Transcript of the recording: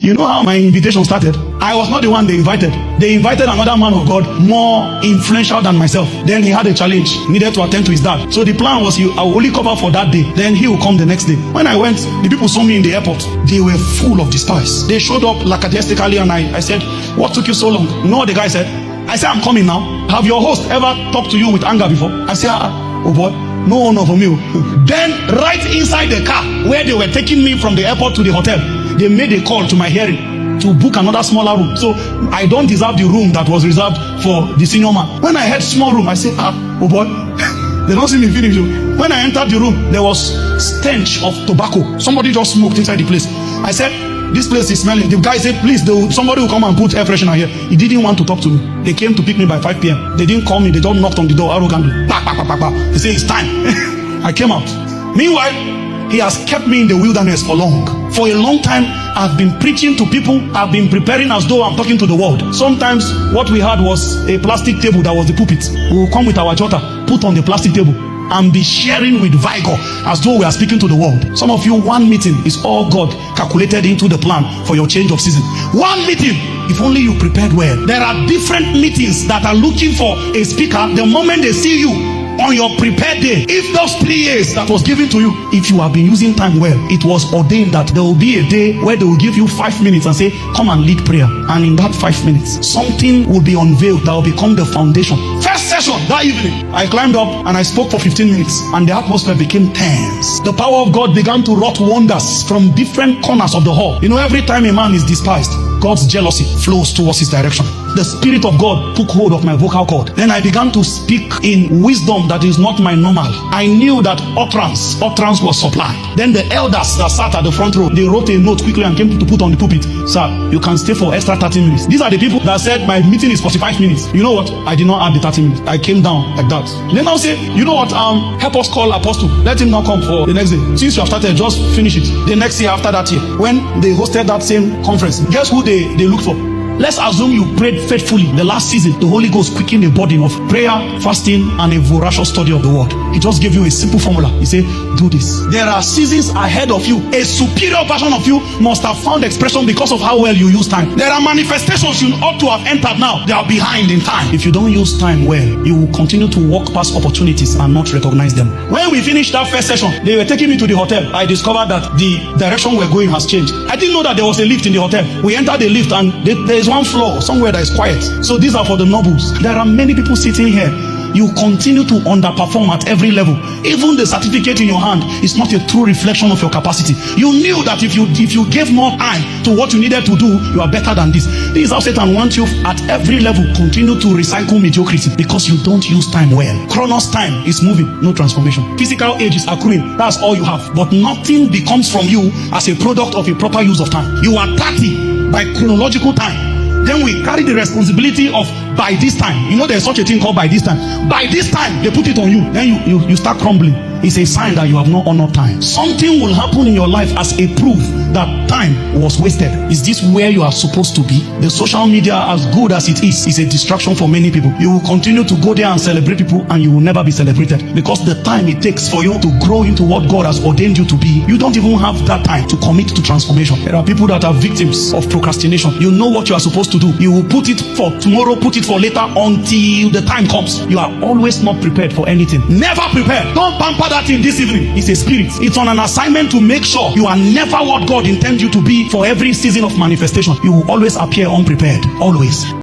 You know how my invitation started? I was not the one they invited. They invited another man of God more influential than myself. Then he had a challenge, needed to attend to his dad. So the plan was I will only cover for that day. Then he will come the next day. When I went, the people saw me in the airport. They were full of despise. They showed up lackadaisically and I said, what took you so long? No, the guy said, I'm coming now. Have your host ever talked to you with anger before? I said, oh boy, no honor from you. Then right inside the car where they were taking me from the airport to the hotel, they made a call to my hearing to book another smaller room. So I don't deserve the room that was reserved for the senior man. When I had small room, I said, oh boy, they don't see me finish. When I entered the room, there was stench of tobacco. Somebody just smoked inside the place. I said, this place is smelling. The guy said, please, somebody will come and put air freshener here. He didn't want to talk to me. They came to pick me by 5 p.m. They didn't call me. They just knocked on the door arrogantly. They say, it's time. I came out. Meanwhile, he has kept me in the wilderness for long. For a long time, I've been preaching to people. I've been preparing as though I'm talking to the world. Sometimes what we had was a plastic table that was the pulpit. We will come with our jotter, put on the plastic table, and be sharing with vigor as though we are speaking to the world. Some of you, one meeting is all God calculated into the plan for your change of season. One meeting, if only you prepared well. There are different meetings that are looking for a speaker. The moment they see you on your prepared day, if those 3 years that was given to you, if you have been using time well, it was ordained that there will be a day where they will give you 5 minutes and say, come and lead prayer. And in that 5 minutes, something will be unveiled that will become the foundation. First session that evening, I climbed up and I spoke for 15 minutes and the atmosphere became tense. The power of God began to wrought wonders from different corners of the hall. You know, every time a man is despised, God's jealousy flows towards his direction. The Spirit of God took hold of my vocal cord. Then I began to speak in wisdom that is not my normal. I knew that utterance was supplied. Then the elders that sat at the front row, they wrote a note quickly and came to put on the pulpit. Sir, you can stay for extra 30 minutes. These are the people that said my meeting is 45 minutes. You know what? I did not add the 30 minutes. I came down like that. Then I'll say, you know what? Help us call Apostle. Let him now come for the next day. Since you have started, just finish it. The next year after that year, when they hosted that same conference, guess who they looked for? Let's assume you prayed faithfully the last season. The Holy Ghost quickened the burden of prayer, fasting, and a voracious study of the word. He just gave you a simple formula. He said, do this. There are seasons ahead of you. A superior version of you must have found expression because of how well you use time. There are manifestations you ought to have entered now. They are behind in time. If you don't use time well, you will continue to walk past opportunities and not recognize them. When we finished that first session, they were taking me to the hotel. I discovered that the direction we're going has changed. I didn't know that there was a lift in the hotel. We entered the lift and there is one floor somewhere that is quiet. So these are for the nobles. There are many people sitting here. You continue to underperform at every level. Even the certificate in your hand is not a true reflection of your capacity. You knew that if you gave more time to what you needed to do, you are better than this. This is how Satan wants you at every level. Continue to recycle mediocrity because you don't use time well. Chronos time is moving, no transformation. Physical age is accruing. That's all you have. But nothing becomes from you as a product of a proper use of time. You are 30 by chronological time. Then we carry the responsibility of by this time. You know there's such a thing called by this time. By this time, they put it on you. Then you start crumbling. It's a sign that you have not honored time. Something will happen in your life as a proof that time was wasted. Is this where you are supposed to be? The social media, as good as it is a distraction for many people. You will continue to go there and celebrate people and you will never be celebrated. Because the time it takes for you to grow into what God has ordained you to be, you don't even have that time to commit to transformation. There are people that are victims of procrastination. You know what you are supposed to do. You will put it for tomorrow, put it for later until the time comes. You are always not prepared for anything. Never prepared. Don't pamper that thing this evening. It's a spirit. It's on an assignment to make sure you are never what God intends you to be for every season of manifestation. You will always appear unprepared. Always.